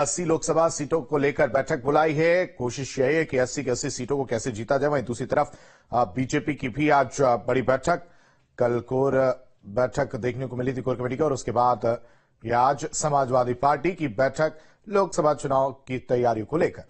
80 लोकसभा सीटों को लेकर बैठक बुलाई है। कोशिश यही है कि 80 की 80 सीटों को कैसे जीता जाए। वहीं दूसरी तरफ बीजेपी की भी आज बड़ी बैठक, कल कोर बैठक देखने को मिली थी कोर कमेटी की, और उसके बाद ये आज समाजवादी पार्टी की बैठक लोकसभा चुनाव की तैयारियों को लेकर।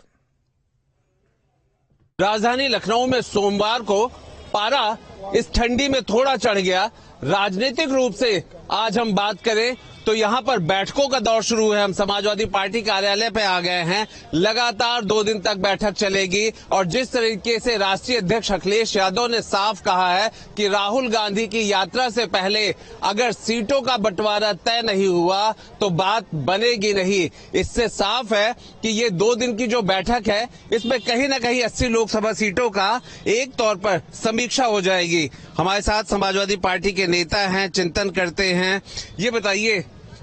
राजधानी लखनऊ में सोमवार को पारा इस ठंडी में थोड़ा चढ़ गया। राजनीतिक रूप से आज हम बात करें तो यहां पर बैठकों का दौर शुरू है। हम समाजवादी पार्टी कार्यालय पे आ गए हैं। लगातार 2 दिन तक बैठक चलेगी और जिस तरीके से राष्ट्रीय अध्यक्ष अखिलेश यादव ने साफ कहा है कि राहुल गांधी की यात्रा से पहले अगर सीटों का बंटवारा तय नहीं हुआ तो बात बनेगी नहीं। इससे साफ है कि ये 2 दिन की जो बैठक है इसमें कहीं ना कहीं 80 लोकसभा सीटों का एक तौर पर समीक्षा हो जाएगी। हमारे साथ समाजवादी पार्टी के नेता हैं, चिंतन करते हैं। ये बताइए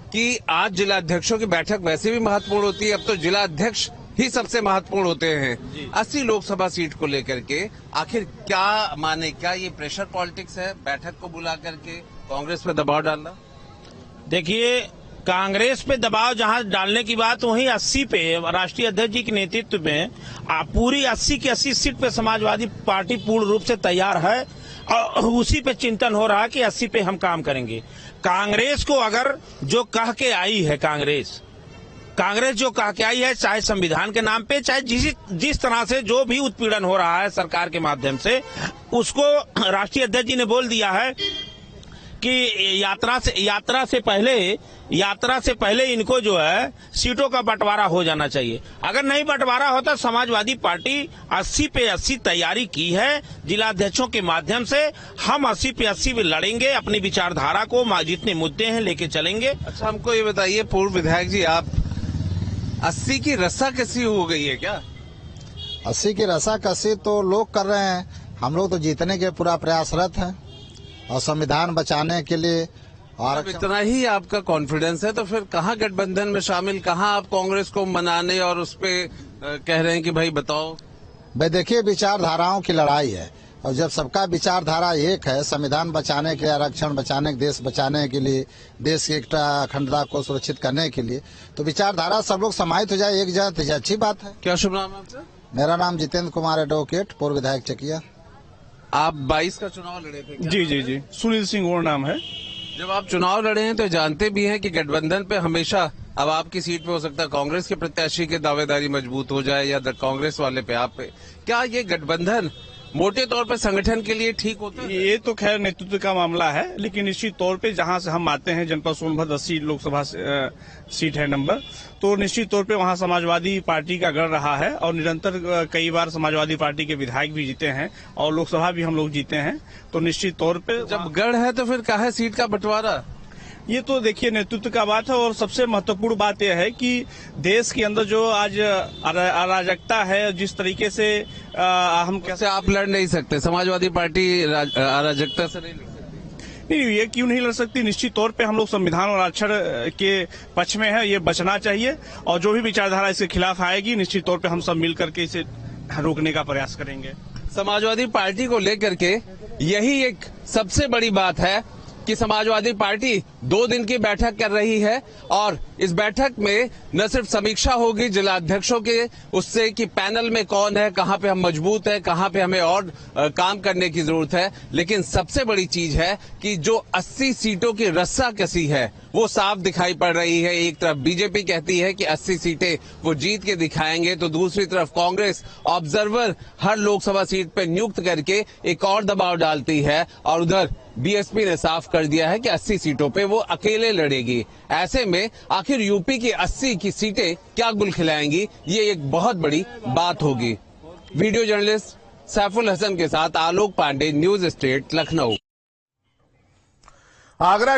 कि आज जिला अध्यक्षों की बैठक वैसे भी महत्वपूर्ण होती है, अब तो जिला अध्यक्ष ही सबसे महत्वपूर्ण होते हैं। 80 लोकसभा सीट को लेकर के आखिर क्या माने, क्या ये प्रेशर पॉलिटिक्स है बैठक को बुला करके कांग्रेस पे दबाव डालना? देखिए, कांग्रेस पे दबाव जहां डालने की बात वहीं 80 पे राष्ट्रीय अध्यक्ष जी के नेतृत्व में पूरी 80 की 80 सीट पे समाजवादी पार्टी पूर्ण रूप से तैयार है और उसी पे चिंतन हो रहा है कि 80 पे हम काम करेंगे। कांग्रेस को अगर जो कह के आई है, कांग्रेस जो कह के आई है, चाहे संविधान के नाम पे, चाहे जिस तरह से जो भी उत्पीड़न हो रहा है सरकार के माध्यम से, उसको राष्ट्रीय अध्यक्ष जी ने बोल दिया है कि यात्रा से पहले इनको जो है सीटों का बंटवारा हो जाना चाहिए। अगर नहीं बंटवारा होता, समाजवादी पार्टी 80 पे 80 तैयारी की है। जिला अध्यक्षों के माध्यम से हम 80 पे 80 भी लड़ेंगे, अपनी विचारधारा को जितने मुद्दे हैं लेके चलेंगे। अच्छा, हमको ये बताइए पूर्व विधायक जी, आप 80 की रस्साकसी हो गई है क्या? 80 की रस्साकसी तो लोग कर रहे हैं, हम लोग तो जीतने के पूरा प्रयासरत हैं और संविधान बचाने के लिए। और इतना ही आपका कॉन्फिडेंस है तो फिर कहाँ गठबंधन में शामिल, कहाँ आप कांग्रेस को मनाने और उस पे कह रहे हैं कि भाई बताओ? भाई देखिए, विचारधाराओं की लड़ाई है और जब सबका विचारधारा एक है, संविधान बचाने के लिए, आरक्षण बचाने, देश बचाने के लिए, देश की एकता अखंडता को सुरक्षित करने के लिए, तो विचारधारा सब लोग समाहित हो जाए, एक जगह तो अच्छी बात है। क्या शुभ नाम है आपका? मेरा नाम जितेंद्र कुमार एडवोकेट, पूर्व विधायक चकिया। आप 22 का चुनाव लड़े थे? जी, सुनील सिंह और नाम है। जब आप चुनाव लड़े हैं तो जानते भी हैं कि गठबंधन पे हमेशा, अब आपकी सीट पे हो सकता है कांग्रेस के प्रत्याशी की दावेदारी मजबूत हो जाए या कांग्रेस वाले पे आप पे, क्या ये गठबंधन मोटे तौर पर संगठन के लिए ठीक होता है? ये तो खैर नेतृत्व का मामला है, लेकिन निश्चित तौर पे जहां से हम आते हैं, जनपद सोनभद्र 80 लोकसभा सीट है नंबर, तो निश्चित तौर पे वहां समाजवादी पार्टी का गढ़ रहा है और निरंतर कई बार समाजवादी पार्टी के विधायक भी जीते हैं और लोकसभा भी हम लोग जीते हैं। तो निश्चित तौर पे जब गढ़ है तो फिर काहे सीट का बंटवारा? ये तो देखिए नेतृत्व का बात है और सबसे महत्वपूर्ण बात यह है कि देश के अंदर जो आज अराजकता है, जिस तरीके से हम कैसे आप लड़ नहीं सकते, समाजवादी पार्टी अराजकता से नहीं लड़ सकती? नहीं, ये क्यों नहीं लड़ सकती? निश्चित तौर पे हम लोग संविधान और आरक्षण के पक्ष में है, ये बचना चाहिए और जो भी विचारधारा इसके खिलाफ आएगी, निश्चित तौर पे हम सब मिल करके इसे रोकने का प्रयास करेंगे। समाजवादी पार्टी को लेकर के यही एक सबसे बड़ी बात है कि समाजवादी पार्टी 2 दिन की बैठक कर रही है और इस बैठक में न सिर्फ समीक्षा होगी जिला अध्यक्षों के उससे कि पैनल में कौन है, कहां पे हम मजबूत है, कहां पे हमें और काम करने की जरूरत है, लेकिन सबसे बड़ी चीज है कि जो 80 सीटों की रस्साकसी है वो साफ दिखाई पड़ रही है। एक तरफ बीजेपी कहती है कि 80 सीटें वो जीत के दिखाएंगे, तो दूसरी तरफ कांग्रेस ऑब्जर्वर हर लोकसभा सीट पे नियुक्त करके एक और दबाव डालती है और उधर बीएसपी ने साफ कर दिया है कि 80 सीटों पे वो अकेले लड़ेगी। ऐसे में आखिर यूपी की 80 की सीटें क्या गुल खिलाएंगी, ये एक बहुत बड़ी बात होगी। वीडियो जर्नलिस्ट सैफुल हसन के साथ आलोक पांडे, न्यूज स्टेट, लखनऊ। आगरा